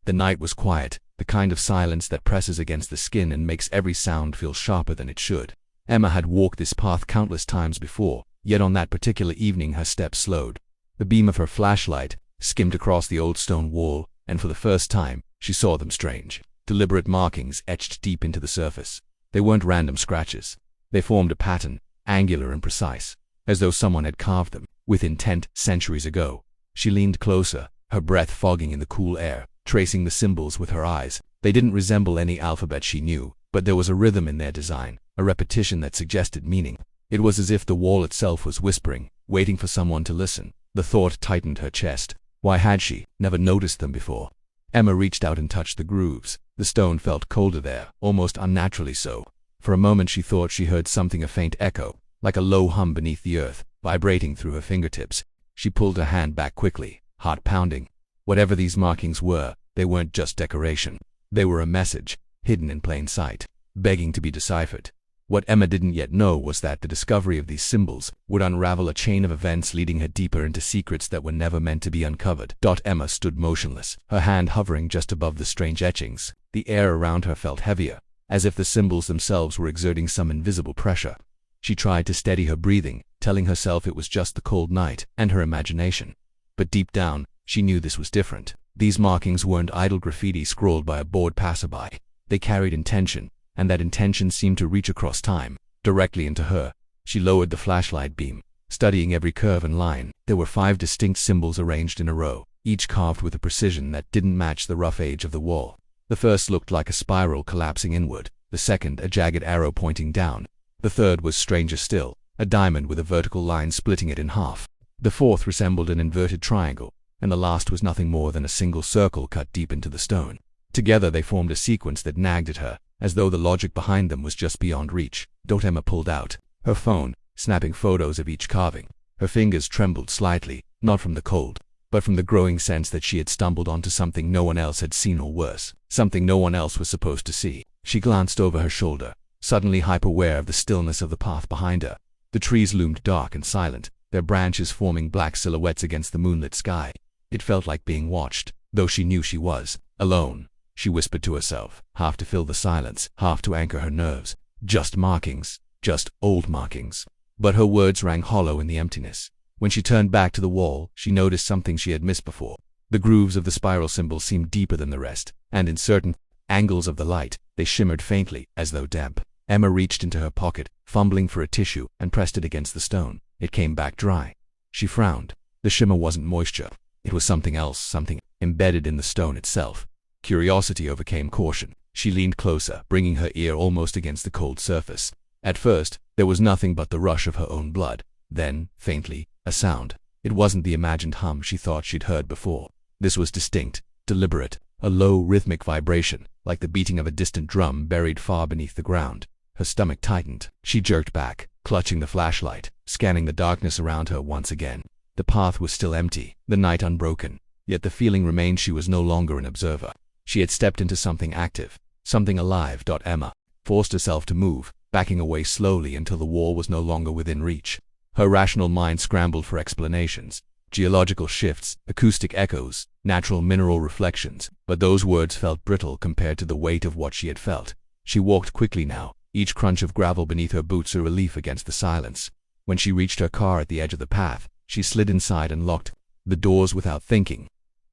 The night was quiet, the kind of silence that presses against the skin and makes every sound feel sharper than it should. Emma had walked this path countless times before, yet on that particular evening her steps slowed. The beam of her flashlight skimmed across the old stone wall, and for the first time, she saw them strange, deliberate markings etched deep into the surface. They weren't random scratches. They formed a pattern, angular and precise, as though someone had carved them with intent centuries ago. She leaned closer, her breath fogging in the cool air, tracing the symbols with her eyes. They didn't resemble any alphabet she knew, but there was a rhythm in their design, a repetition that suggested meaning. It was as if the wall itself was whispering, waiting for someone to listen. The thought tightened her chest. Why had she never noticed them before? Emma reached out and touched the grooves. The stone felt colder there, almost unnaturally so. For a moment she thought she heard something, a faint echo, like a low hum beneath the earth, vibrating through her fingertips. She pulled her hand back quickly, heart pounding. Whatever these markings were, they weren't just decoration. They were a message, hidden in plain sight, begging to be deciphered. What Emma didn't yet know was that the discovery of these symbols would unravel a chain of events leading her deeper into secrets that were never meant to be uncovered. Emma stood motionless, her hand hovering just above the strange etchings. The air around her felt heavier, as if the symbols themselves were exerting some invisible pressure. She tried to steady her breathing, telling herself it was just the cold night and her imagination. But deep down, she knew this was different. These markings weren't idle graffiti scrawled by a bored passerby. They carried intention, and that intention seemed to reach across time, directly into her. She lowered the flashlight beam, studying every curve and line. There were 5 distinct symbols arranged in a row, each carved with a precision that didn't match the rough edge of the wall. The first looked like a spiral collapsing inward, the second a jagged arrow pointing down. The third was stranger still, a diamond with a vertical line splitting it in half. The fourth resembled an inverted triangle, and the last was nothing more than a single circle cut deep into the stone. Together they formed a sequence that nagged at her, as though the logic behind them was just beyond reach. Emma pulled out her phone, snapping photos of each carving. Her fingers trembled slightly, not from the cold, but from the growing sense that she had stumbled onto something no one else had seen, or worse, something no one else was supposed to see. She glanced over her shoulder, suddenly hyper-aware of the stillness of the path behind her. The trees loomed dark and silent, their branches forming black silhouettes against the moonlit sky. It felt like being watched, though she knew she was alone. She whispered to herself, half to fill the silence, half to anchor her nerves. Just markings, just old markings. But her words rang hollow in the emptiness. When she turned back to the wall, she noticed something she had missed before. The grooves of the spiral symbols seemed deeper than the rest, and in certain angles of the light, they shimmered faintly, as though damp. Emma reached into her pocket, fumbling for a tissue, and pressed it against the stone. It came back dry. She frowned. The shimmer wasn't moisture. It was something else, something embedded in the stone itself. Curiosity overcame caution. She leaned closer, bringing her ear almost against the cold surface. At first, there was nothing but the rush of her own blood. Then, faintly, a sound. It wasn't the imagined hum she thought she'd heard before. This was distinct, deliberate, a low, rhythmic vibration, like the beating of a distant drum buried far beneath the ground. Her stomach tightened. She jerked back, clutching the flashlight, scanning the darkness around her once again. The path was still empty, the night unbroken, yet the feeling remained she was no longer an observer. She had stepped into something active, something alive. Emma forced herself to move, backing away slowly until the wall was no longer within reach. Her rational mind scrambled for explanations. Geological shifts, acoustic echoes, natural mineral reflections, but those words felt brittle compared to the weight of what she had felt. She walked quickly now, each crunch of gravel beneath her boots a relief against the silence. When she reached her car at the edge of the path, she slid inside and locked the doors without thinking.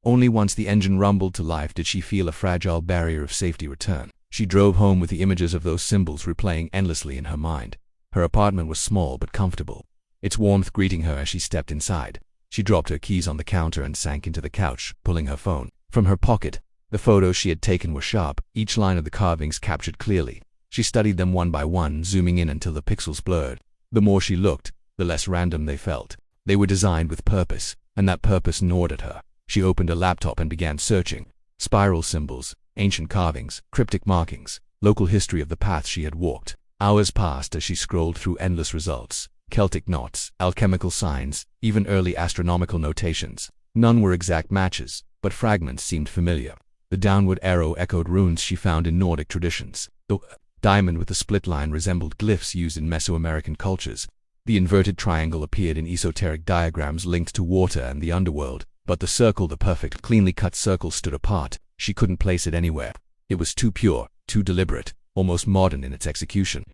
Only once the engine rumbled to life did she feel a fragile barrier of safety return. She drove home with the images of those symbols replaying endlessly in her mind. Her apartment was small but comfortable, its warmth greeting her as she stepped inside. She dropped her keys on the counter and sank into the couch, pulling her phone from her pocket. The photos she had taken were sharp, each line of the carvings captured clearly. She studied them one by one, zooming in until the pixels blurred. The more she looked, the less random they felt. They were designed with purpose, and that purpose gnawed at her. She opened a laptop and began searching. Spiral symbols, ancient carvings, cryptic markings, local history of the path she had walked. Hours passed as she scrolled through endless results. Celtic knots, alchemical signs, even early astronomical notations. None were exact matches, but fragments seemed familiar. The downward arrow echoed runes she found in Nordic traditions. The diamond with the split line resembled glyphs used in Mesoamerican cultures. The inverted triangle appeared in esoteric diagrams linked to water and the underworld. But the circle, the perfect, cleanly cut circle, stood apart, She couldn't place it anywhere. It was too pure, too deliberate, almost modern in its execution.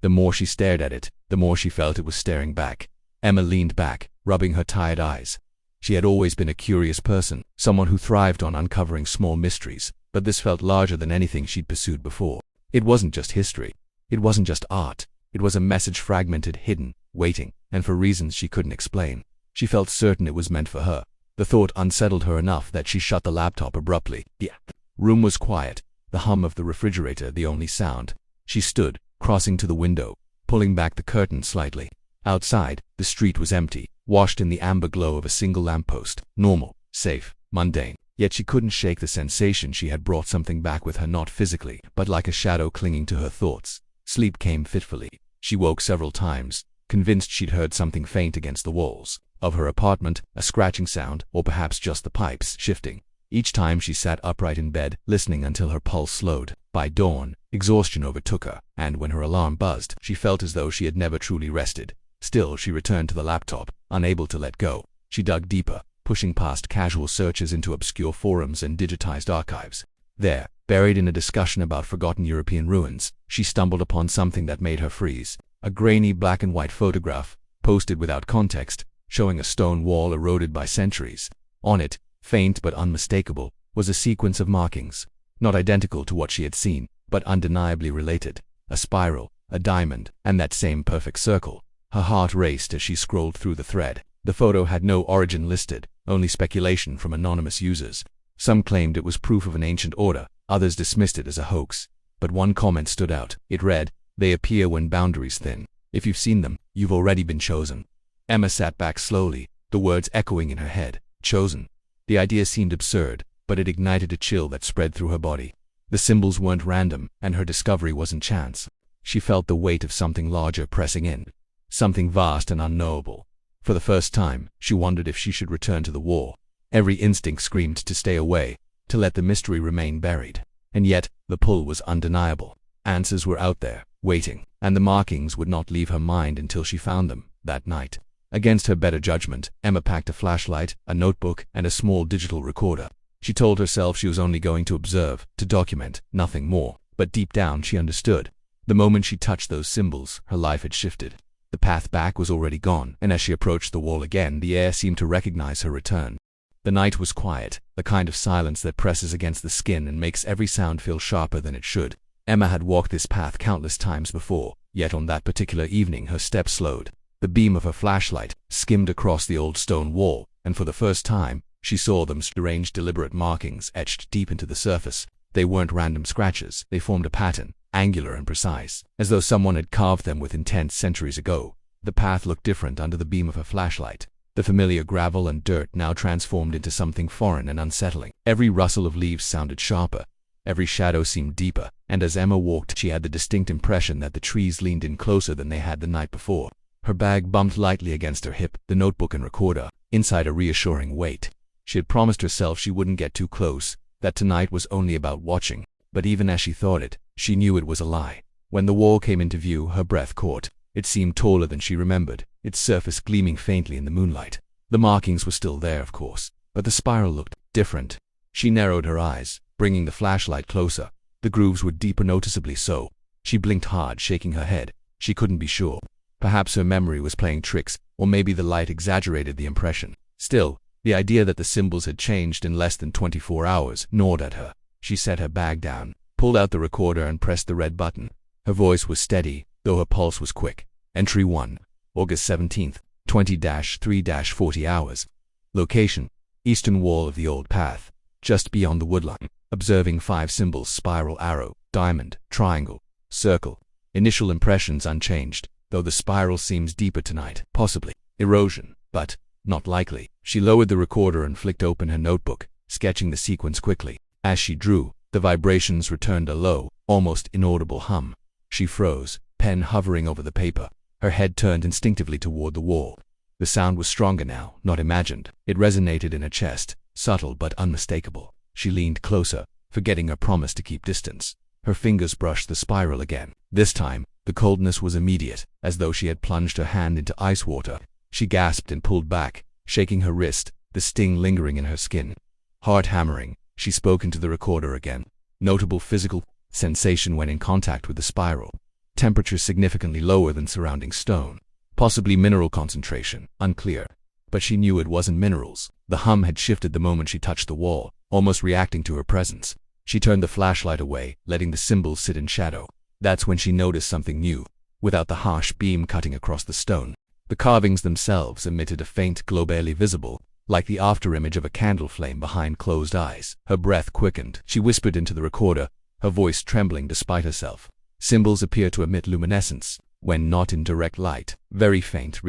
The more she stared at it, the more she felt it was staring back. Emma leaned back, rubbing her tired eyes. She had always been a curious person, someone who thrived on uncovering small mysteries, but this felt larger than anything she'd pursued before. It wasn't just history. It wasn't just art. It was a message fragmented, hidden, waiting, and for reasons she couldn't explain. She felt certain it was meant for her. The thought unsettled her enough that she shut the laptop abruptly. The room was quiet, the hum of the refrigerator the only sound. She stood, crossing to the window, pulling back the curtain slightly. Outside, the street was empty, washed in the amber glow of a single lamppost. Normal, safe, mundane. Yet she couldn't shake the sensation she had brought something back with her, not physically, but like a shadow clinging to her thoughts. Sleep came fitfully. She woke several times, convinced she'd heard something faint against the walls of her apartment, a scratching sound, or perhaps just the pipes shifting. Each time she sat upright in bed, listening until her pulse slowed. By dawn, exhaustion overtook her, and when her alarm buzzed, she felt as though she had never truly rested. Still, she returned to the laptop, unable to let go. She dug deeper, pushing past casual searches into obscure forums and digitized archives. There, buried in a discussion about forgotten European ruins, she stumbled upon something that made her freeze. A grainy black and white photograph, posted without context, showing a stone wall eroded by centuries. On it, faint but unmistakable, was a sequence of markings, not identical to what she had seen, but undeniably related. A spiral, a diamond, and that same perfect circle. Her heart raced as she scrolled through the thread. The photo had no origin listed, only speculation from anonymous users. Some claimed it was proof of an ancient order, others dismissed it as a hoax. But one comment stood out. It read, "They appear when boundaries thin. If you've seen them, you've already been chosen." Emma sat back slowly, the words echoing in her head. Chosen. The idea seemed absurd, but it ignited a chill that spread through her body. The symbols weren't random, and her discovery wasn't chance. She felt the weight of something larger pressing in. Something vast and unknowable. For the first time, she wondered if she should return to the war. Every instinct screamed to stay away, to let the mystery remain buried. And yet, the pull was undeniable. Answers were out there, waiting, and the markings would not leave her mind until she found them. That night, against her better judgment, Emma packed a flashlight, a notebook, and a small digital recorder. She told herself she was only going to observe, to document, nothing more. But deep down she understood. The moment she touched those symbols, her life had shifted. The path back was already gone, and as she approached the wall again, the air seemed to recognize her return. The night was quiet, the kind of silence that presses against the skin and makes every sound feel sharper than it should. Emma had walked this path countless times before, yet on that particular evening her steps slowed. The beam of her flashlight skimmed across the old stone wall, and for the first time, she saw them strange, deliberate markings etched deep into the surface. They weren't random scratches, they formed a pattern, angular and precise, as though someone had carved them with intent centuries ago. The path looked different under the beam of her flashlight. The familiar gravel and dirt now transformed into something foreign and unsettling. Every rustle of leaves sounded sharper. Every shadow seemed deeper, and as Emma walked, she had the distinct impression that the trees leaned in closer than they had the night before. Her bag bumped lightly against her hip, the notebook and recorder, inside a reassuring weight. She had promised herself she wouldn't get too close, that tonight was only about watching. But even as she thought it, she knew it was a lie. When the wall came into view, her breath caught. It seemed taller than she remembered, its surface gleaming faintly in the moonlight. The markings were still there, of course, but the spiral looked different. She narrowed her eyes, bringing the flashlight closer. The grooves were deeper, noticeably so. She blinked hard, shaking her head. She couldn't be sure. Perhaps her memory was playing tricks, or maybe the light exaggerated the impression. Still, the idea that the symbols had changed in less than 24 hours gnawed at her. She set her bag down, pulled out the recorder and pressed the red button. Her voice was steady, though her pulse was quick. Entry 1. August 17th, 20-3-40 hours. Location: eastern wall of the old path, just beyond the woodline. Observing 5 symbols: spiral, arrow, diamond, triangle, circle. Initial impressions unchanged, though the spiral seems deeper tonight. Possibly erosion, but not likely. She lowered the recorder and flicked open her notebook, sketching the sequence quickly. As she drew, the vibrations returned a low, almost inaudible hum. She froze, pen hovering over the paper. Her head turned instinctively toward the wall. The sound was stronger now, not imagined. It resonated in her chest, subtle but unmistakable. She leaned closer, forgetting her promise to keep distance. Her fingers brushed the spiral again. This time, the coldness was immediate, as though she had plunged her hand into ice water. She gasped and pulled back, shaking her wrist, the sting lingering in her skin. Heart hammering, She spoke into the recorder again. Notable physical sensation when in contact with the spiral. Temperature significantly lower than surrounding stone. Possibly mineral concentration, unclear. But she knew it wasn't minerals. The hum had shifted the moment she touched the wall, almost reacting to her presence. She turned the flashlight away, letting the symbols sit in shadow. That's when she noticed something new. Without the harsh beam cutting across the stone, the carvings themselves emitted a faint glow barely visible, like the afterimage of a candle flame behind closed eyes. Her breath quickened. She whispered into the recorder, her voice trembling despite herself. Symbols appear to emit luminescence, when not in direct light. Very faint.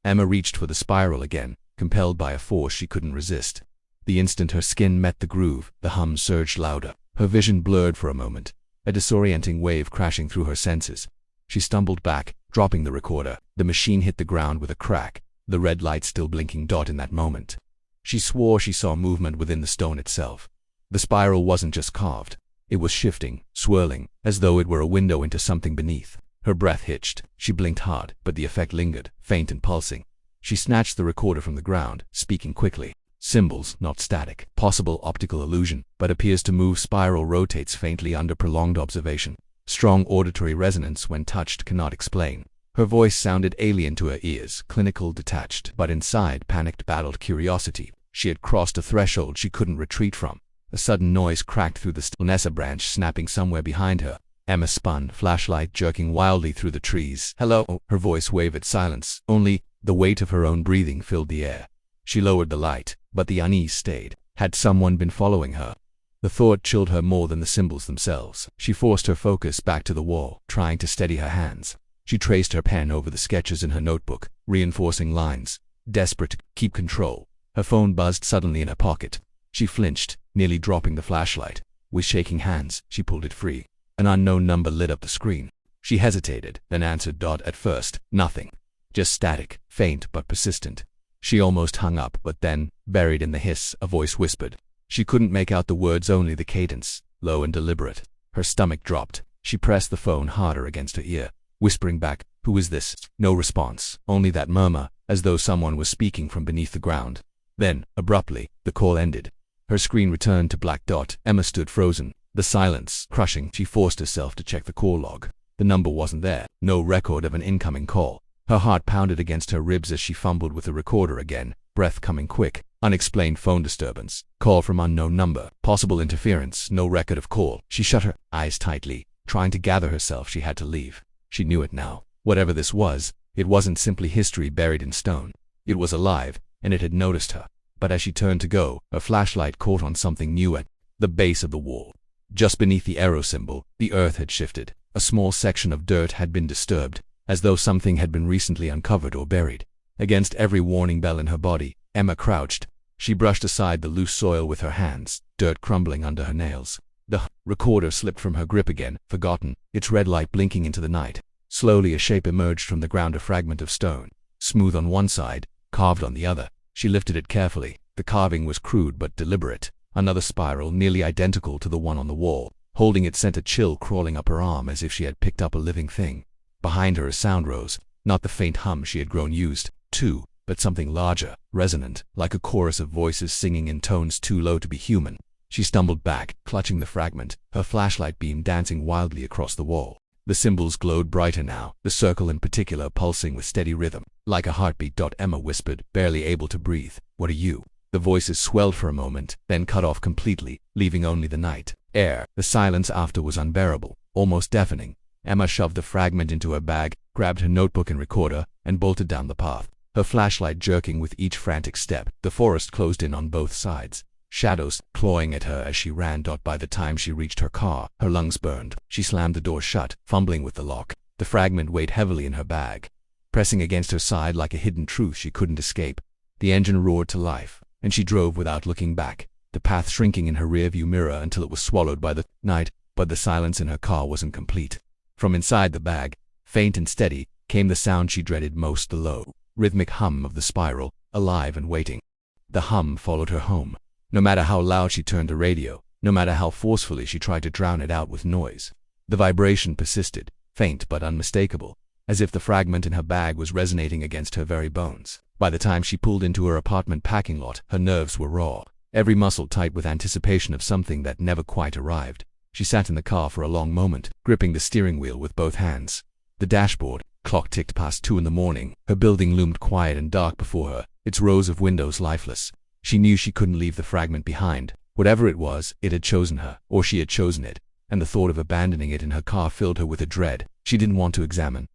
Emma reached for the spiral again, compelled by a force she couldn't resist. The instant her skin met the groove, the hum surged louder. Her vision blurred for a moment, a disorienting wave crashing through her senses. She stumbled back, dropping the recorder. The machine hit the ground with a crack, the red light still blinking dot in that moment. She swore she saw movement within the stone itself. The spiral wasn't just carved. It was shifting, swirling, as though it were a window into something beneath. Her breath hitched. She blinked hard, but the effect lingered, faint and pulsing. She snatched the recorder from the ground, speaking quickly. Symbols, not static. Possible optical illusion, but appears to move. Spiral rotates faintly under prolonged observation. Strong auditory resonance when touched cannot explain. Her voice sounded alien to her ears, clinical, detached, but inside panicked, battled curiosity. She had crossed a threshold she couldn't retreat from. A sudden noise cracked through the stillness, a branch snapping somewhere behind her. Emma spun, flashlight jerking wildly through the trees. "Hello?" Her voice wavered silence. Only the weight of her own breathing filled the air. She lowered the light, but the unease stayed. Had someone been following her? The thought chilled her more than the symbols themselves. She forced her focus back to the wall, trying to steady her hands. She traced her pen over the sketches in her notebook, reinforcing lines, desperate to keep control. Her phone buzzed suddenly in her pocket. She flinched, nearly dropping the flashlight. With shaking hands, she pulled it free. An unknown number lit up the screen. She hesitated, then answered. At first, nothing. Just static, faint but persistent. She almost hung up, but then, buried in the hiss, a voice whispered. She couldn't make out the words, only the cadence, low and deliberate. Her stomach dropped. She pressed the phone harder against her ear, whispering back, "Who is this?" No response, only that murmur, as though someone was speaking from beneath the ground. Then, abruptly, the call ended. Her screen returned to black. Emma stood frozen, the silence crushing. She forced herself to check the call log. The number wasn't there, no record of an incoming call. Her heart pounded against her ribs as she fumbled with the recorder again, breath coming quick. Unexplained phone disturbance. Call from unknown number. Possible interference. No record of call. She shut her eyes tightly, trying to gather herself. She had to leave. She knew it now. Whatever this was, it wasn't simply history buried in stone. It was alive, and it had noticed her. But as she turned to go, her flashlight caught on something new at the base of the wall. Just beneath the arrow symbol, the earth had shifted. A small section of dirt had been disturbed, as though something had been recently uncovered or buried. Against every warning bell in her body, Emma crouched. She brushed aside the loose soil with her hands, dirt crumbling under her nails. The recorder slipped from her grip again, forgotten, its red light blinking into the night. Slowly a shape emerged from the ground, a fragment of stone. Smooth on one side, carved on the other. She lifted it carefully. The carving was crude but deliberate. Another spiral, nearly identical to the one on the wall. Holding it sent a chill crawling up her arm, as if she had picked up a living thing. Behind her a sound rose, not the faint hum she had grown used to, but something larger, resonant, like a chorus of voices singing in tones too low to be human. She stumbled back, clutching the fragment, her flashlight beam dancing wildly across the wall. The symbols glowed brighter now, the circle in particular pulsing with steady rhythm, like a heartbeat. Emma whispered, barely able to breathe. "What are you?" The voices swelled for a moment, then cut off completely, leaving only the night air. The silence after was unbearable, almost deafening. Emma shoved the fragment into her bag, grabbed her notebook and recorder, and bolted down the path, her flashlight jerking with each frantic step. The forest closed in on both sides, shadows clawing at her as she ran. By the time she reached her car, her lungs burned. She slammed the door shut, fumbling with the lock. The fragment weighed heavily in her bag, pressing against her side like a hidden truth she couldn't escape. The engine roared to life, and she drove without looking back, the path shrinking in her rearview mirror until it was swallowed by the night. But the silence in her car wasn't complete. From inside the bag, faint and steady, came the sound she dreaded most, the low, rhythmic hum of the spiral, alive and waiting. The hum followed her home. No matter how loud she turned the radio, no matter how forcefully she tried to drown it out with noise, the vibration persisted, faint but unmistakable, as if the fragment in her bag was resonating against her very bones. By the time she pulled into her apartment parking lot, her nerves were raw. every muscle tight with anticipation of something that never quite arrived. She sat in the car for a long moment, gripping the steering wheel with both hands. The dashboard clock ticked past 2 in the morning. Her building loomed quiet and dark before her, its rows of windows lifeless. She knew she couldn't leave the fragment behind. Whatever it was, it had chosen her, or she had chosen it, and the thought of abandoning it in her car filled her with a dread she didn't want to examine.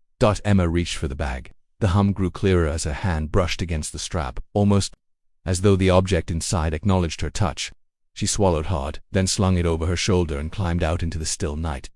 Emma reached for the bag. The hum grew clearer as her hand brushed against the strap, almost as though the object inside acknowledged her touch. She swallowed hard, then slung it over her shoulder and climbed out into the still night.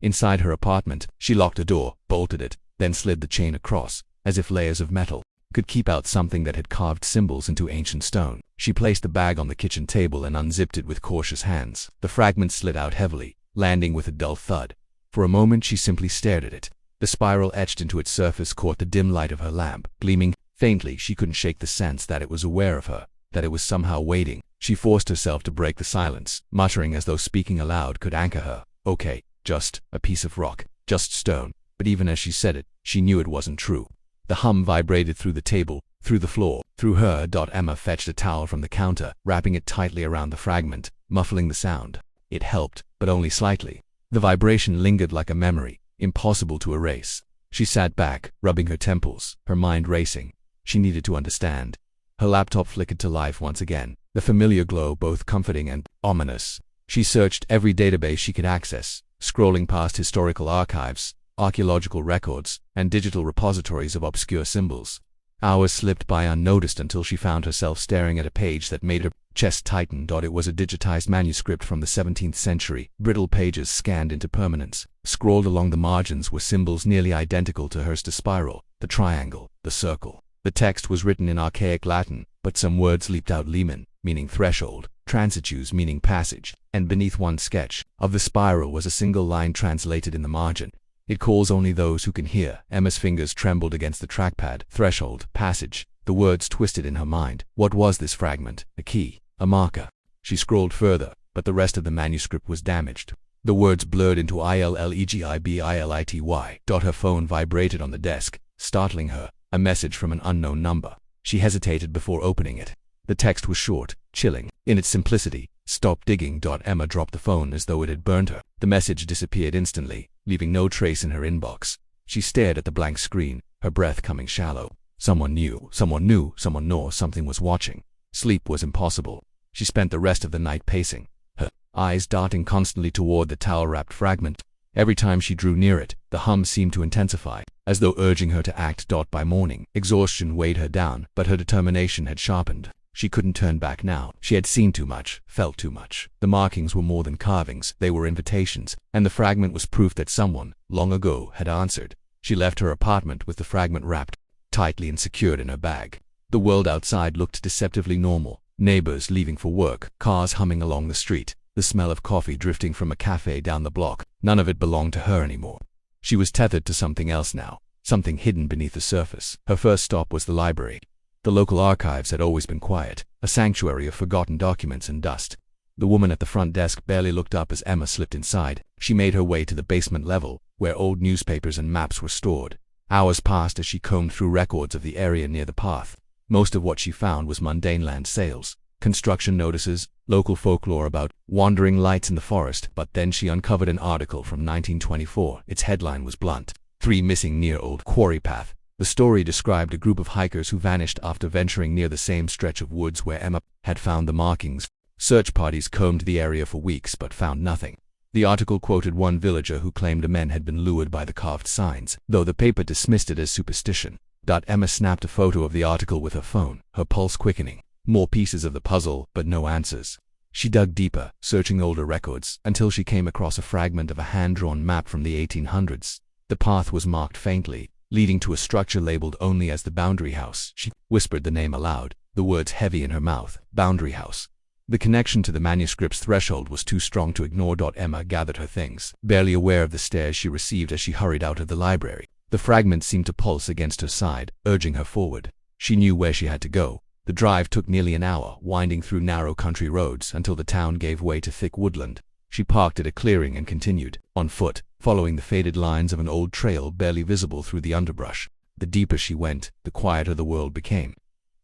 Inside her apartment, she locked the door, bolted it, then slid the chain across, as if layers of metal could keep out something that had carved symbols into ancient stone. She placed the bag on the kitchen table and unzipped it with cautious hands. The fragment slid out heavily, landing with a dull thud. For a moment she simply stared at it. The spiral etched into its surface caught the dim light of her lamp, gleaming faintly. She couldn't shake the sense that it was aware of her, that it was somehow waiting. She forced herself to break the silence, muttering as though speaking aloud could anchor her. Okay, just a piece of rock, just stone. But even as she said it, she knew it wasn't true. The hum vibrated through the table, through the floor, through her. Emma fetched a towel from the counter, wrapping it tightly around the fragment, muffling the sound. It helped, but only slightly. The vibration lingered like a memory, impossible to erase. She sat back, rubbing her temples, her mind racing. She needed to understand. Her laptop flickered to life once again, the familiar glow both comforting and ominous. She searched every database she could access, scrolling past historical archives, archaeological records, and digital repositories of obscure symbols. Hours slipped by unnoticed until she found herself staring at a page that made her chest tighten. It was a digitized manuscript from the 17th century, brittle pages scanned into permanence. Scrawled along the margins were symbols nearly identical to hers: the spiral, the triangle, the circle. The text was written in archaic Latin, but some words leaped out: limen, meaning threshold, transitus, meaning passage, and beneath one sketch of the spiral was a single line translated in the margin: "It calls only those who can hear." Emma's fingers trembled against the trackpad. Threshold, passage. The words twisted in her mind. What was this fragment? A key? A marker? She scrolled further, but the rest of the manuscript was damaged. The words blurred into ILLEGIBILITY. Her phone vibrated on the desk, startling her. A message from an unknown number. She hesitated before opening it. The text was short, chilling, in its simplicity. "Stop digging." Emma dropped the phone as though it had burned her. The message disappeared instantly, leaving no trace in her inbox. She stared at the blank screen, her breath coming shallow. Someone knew, someone knew, someone knew something was watching. Sleep was impossible. She spent the rest of the night pacing, her eyes darting constantly toward the towel-wrapped fragment. Every time she drew near it, the hum seemed to intensify, as though urging her to act. By morning, exhaustion weighed her down, but her determination had sharpened. She couldn't turn back now. She had seen too much, felt too much. The markings were more than carvings, they were invitations, and the fragment was proof that someone, long ago, had answered. She left her apartment with the fragment wrapped tightly and secured in her bag. The world outside looked deceptively normal. Neighbors leaving for work, cars humming along the street, the smell of coffee drifting from a cafe down the block. None of it belonged to her anymore. She was tethered to something else now, something hidden beneath the surface. Her first stop was the library. The local archives had always been quiet, a sanctuary of forgotten documents and dust. The woman at the front desk barely looked up as Emma slipped inside. She made her way to the basement level, where old newspapers and maps were stored. Hours passed as she combed through records of the area near the path. Most of what she found was mundane land sales, construction notices, local folklore about wandering lights in the forest. But then she uncovered an article from 1924. Its headline was blunt: 3 missing near old quarry path. The story described a group of hikers who vanished after venturing near the same stretch of woods where Emma had found the markings. Search parties combed the area for weeks but found nothing. The article quoted one villager who claimed the men had been lured by the carved signs, though the paper dismissed it as superstition. Emma snapped a photo of the article with her phone, her pulse quickening. More pieces of the puzzle, but no answers. She dug deeper, searching older records, until she came across a fragment of a hand-drawn map from the 1800s. The path was marked faintly, leading to a structure labeled only as the Boundary House. She whispered the name aloud, the words heavy in her mouth. Boundary House. The connection to the manuscript's threshold was too strong to ignore. Emma gathered her things, barely aware of the stares she received as she hurried out of the library. The fragment seemed to pulse against her side, urging her forward. She knew where she had to go. The drive took nearly an hour, winding through narrow country roads until the town gave way to thick woodland. She parked at a clearing and continued, on foot, following the faded lines of an old trail barely visible through the underbrush. The deeper she went, the quieter the world became.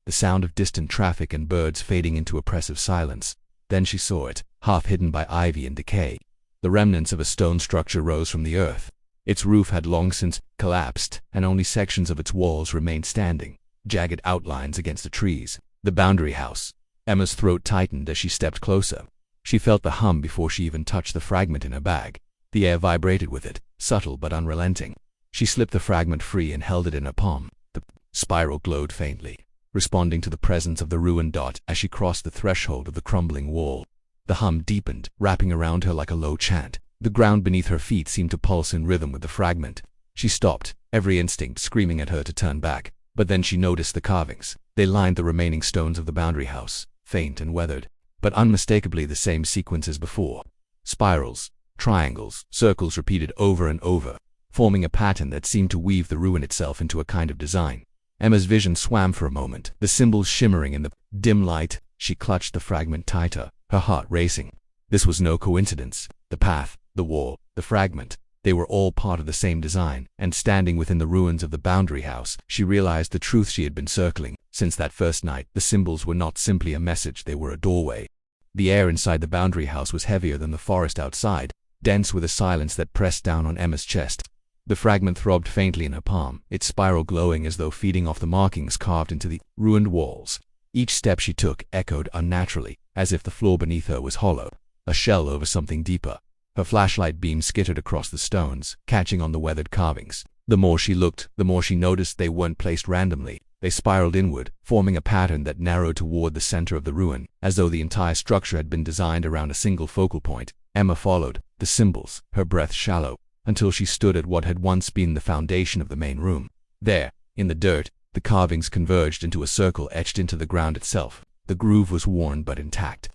the sound of distant traffic and birds fading into oppressive silence. Then she saw it, half hidden by ivy and decay. The remnants of a stone structure rose from the earth. Its roof had long since collapsed, and only sections of its walls remained standing, jagged outlines against the trees. The boundary house. Emma's throat tightened as she stepped closer. She felt the hum before she even touched the fragment in her bag. The air vibrated with it, subtle but unrelenting. She slipped the fragment free and held it in her palm. The spiral glowed faintly, responding to the presence of the ruined dot as she crossed the threshold of the crumbling wall. The hum deepened, wrapping around her like a low chant. The ground beneath her feet seemed to pulse in rhythm with the fragment. She stopped, every instinct screaming at her to turn back. But then she noticed the carvings. They lined the remaining stones of the boundary house, faint and weathered, but unmistakably the same sequence as before. Spirals, triangles, circles repeated over and over, forming a pattern that seemed to weave the ruin itself into a kind of design. Emma's vision swam for a moment, the symbols shimmering in the dim light. She clutched the fragment tighter, her heart racing. This was no coincidence. The path, the wall, the fragment, they were all part of the same design, and standing within the ruins of the boundary house, she realized the truth she had been circling. Since that first night, the symbols were not simply a message, they were a doorway. The air inside the boundary house was heavier than the forest outside, dense with a silence that pressed down on Emma's chest. The fragment throbbed faintly in her palm, its spiral glowing as though feeding off the markings carved into the ruined walls. Each step she took echoed unnaturally, as if the floor beneath her was hollow, a shell over something deeper. Her flashlight beam skittered across the stones, catching on the weathered carvings. The more she looked, the more she noticed they weren't placed randomly. They spiraled inward, forming a pattern that narrowed toward the center of the ruin, as though the entire structure had been designed around a single focal point. Emma followed the symbols, her breath shallow, until she stood at what had once been the foundation of the main room. There, in the dirt, the carvings converged into a circle etched into the ground itself. The groove was worn but intact,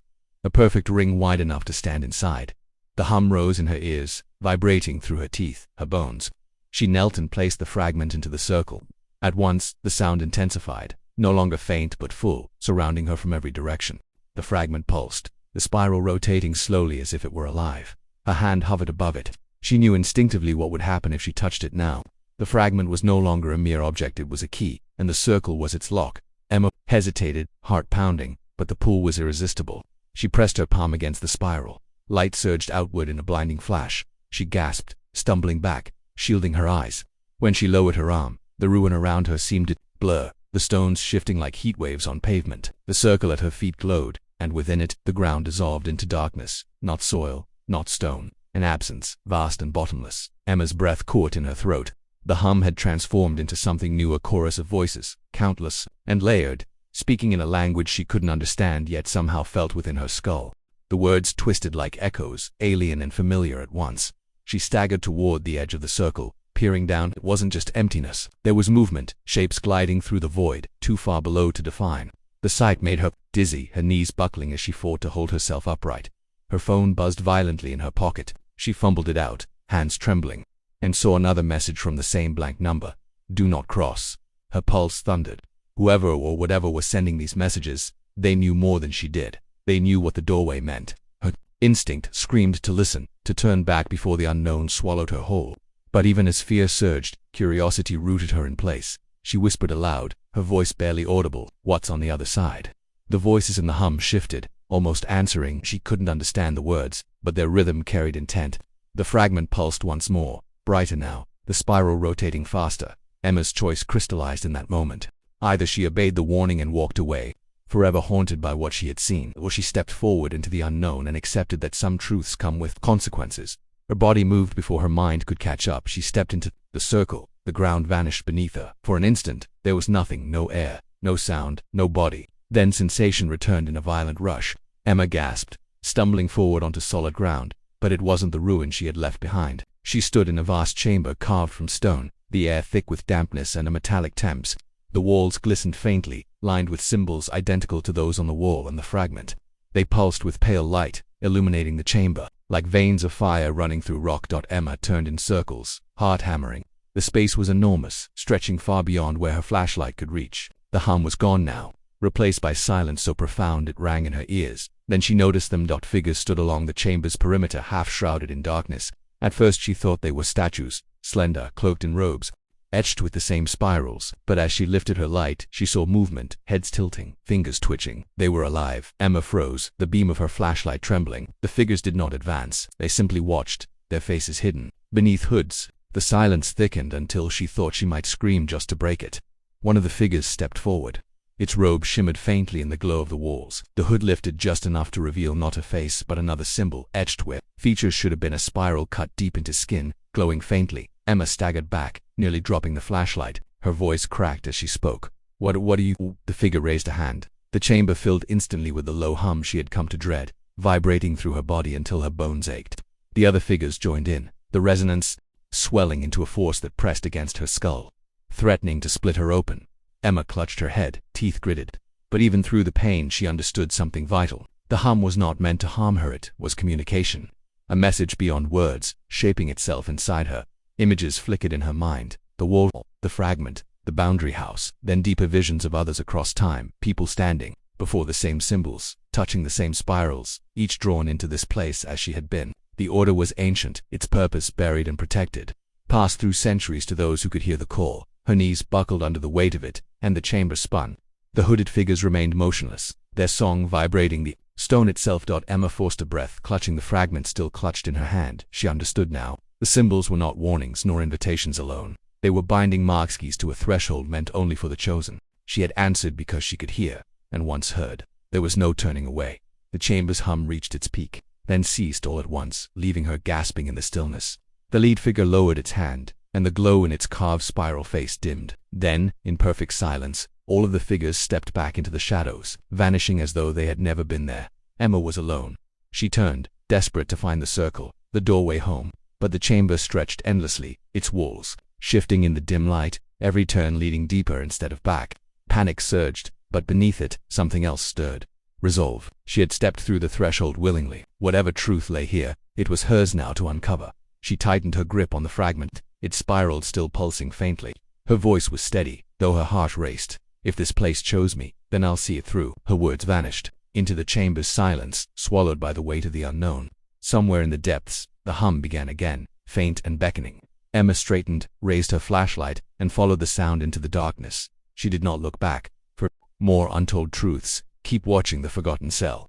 a perfect ring wide enough to stand inside. The hum rose in her ears, vibrating through her teeth, her bones. She knelt and placed the fragment into the circle. At once, the sound intensified, no longer faint but full, surrounding her from every direction. The fragment pulsed, the spiral rotating slowly as if it were alive. Her hand hovered above it. She knew instinctively what would happen if she touched it now. The fragment was no longer a mere object, it was a key, and the circle was its lock. Emma hesitated, heart pounding, but the pull was irresistible. She pressed her palm against the spiral. Light surged outward in a blinding flash. She gasped, stumbling back, shielding her eyes. When she lowered her arm, the ruin around her seemed to blur, the stones shifting like heat waves on pavement. The circle at her feet glowed, and within it, the ground dissolved into darkness. Not soil, not stone, an absence, vast and bottomless. Emma's breath caught in her throat. The hum had transformed into something new, a chorus of voices, countless and layered, speaking in a language she couldn't understand yet somehow felt within her skull. The words twisted like echoes, alien and familiar at once. She staggered toward the edge of the circle, peering down. It wasn't just emptiness. There was movement, shapes gliding through the void, too far below to define. The sight made her dizzy, her knees buckling as she fought to hold herself upright. Her phone buzzed violently in her pocket. She fumbled it out, hands trembling, and saw another message from the same blank number. Do not cross. Her pulse thundered. Whoever or whatever was sending these messages, they knew more than she did. They knew what the doorway meant. Her instinct screamed to listen, to turn back before the unknown swallowed her whole. But even as fear surged, curiosity rooted her in place. She whispered aloud, her voice barely audible, "What's on the other side?" The voices in the hum shifted, almost answering. She couldn't understand the words, but their rhythm carried intent. The fragment pulsed once more, brighter now, the spiral rotating faster. Emma's choice crystallized in that moment. Either she obeyed the warning and walked away, forever haunted by what she had seen, or she stepped forward into the unknown and accepted that some truths come with consequences. Her body moved before her mind could catch up. She stepped into the circle. The ground vanished beneath her. For an instant, there was nothing, no air, no sound, no body. Then sensation returned in a violent rush. Emma gasped, stumbling forward onto solid ground. But it wasn't the ruin she had left behind. She stood in a vast chamber carved from stone, the air thick with dampness and a metallic temps. The walls glistened faintly, lined with symbols identical to those on the wall and the fragment. They pulsed with pale light, illuminating the chamber, like veins of fire running through rock. Emma turned in circles, heart hammering. The space was enormous, stretching far beyond where her flashlight could reach. The hum was gone now, replaced by silence so profound it rang in her ears. Then she noticed them. Figures stood along the chamber's perimeter, half shrouded in darkness. At first she thought they were statues, slender, cloaked in robes. etched with the same spirals, but as she lifted her light, she saw movement, heads tilting, fingers twitching. They were alive. Emma froze, the beam of her flashlight trembling. The figures did not advance. They simply watched, their faces hidden beneath hoods. The silence thickened until she thought she might scream just to break it. One of the figures stepped forward. Its robe shimmered faintly in the glow of the walls. The hood lifted just enough to reveal not a face but another symbol, etched where features should have been a spiral cut deep into skin, glowing faintly. Emma staggered back, nearly dropping the flashlight. Her voice cracked as she spoke. What are you? The figure raised a hand. The chamber filled instantly with the low hum she had come to dread, vibrating through her body until her bones ached. The other figures joined in, the resonance swelling into a force that pressed against her skull, threatening to split her open. Emma clutched her head, teeth gritted. But even through the pain she understood something vital. The hum was not meant to harm her, it was communication. A message beyond words, shaping itself inside her. Images flickered in her mind, the wall, the fragment, the boundary house, then deeper visions of others across time, people standing before the same symbols, touching the same spirals, each drawn into this place as she had been. The order was ancient, its purpose buried and protected, passed through centuries to those who could hear the call. Her knees buckled under the weight of it, and the chamber spun. The hooded figures remained motionless, their song vibrating the stone itself. Emma forced a breath, clutching the fragment still clutched in her hand. She understood now. The symbols were not warnings nor invitations alone. They were binding markkeys to a threshold meant only for the chosen. She had answered because she could hear, and once heard. There was no turning away. The chamber's hum reached its peak, then ceased all at once, leaving her gasping in the stillness. The lead figure lowered its hand, and the glow in its carved spiral face dimmed. Then, in perfect silence, all of the figures stepped back into the shadows, vanishing as though they had never been there. Emma was alone. She turned, desperate to find the circle, the doorway home. But the chamber stretched endlessly, its walls shifting in the dim light, every turn leading deeper instead of back. Panic surged, but beneath it, something else stirred. Resolve. She had stepped through the threshold willingly. Whatever truth lay here, it was hers now to uncover. She tightened her grip on the fragment, its spiral still pulsing faintly. Her voice was steady, though her heart raced. If this place chose me, then I'll see it through. Her words vanished into the chamber's silence, swallowed by the weight of the unknown. Somewhere in the depths, the hum began again, faint and beckoning. Emma straightened, raised her flashlight, and followed the sound into the darkness. She did not look back. For more untold truths, keep watching The Forgotten Cell.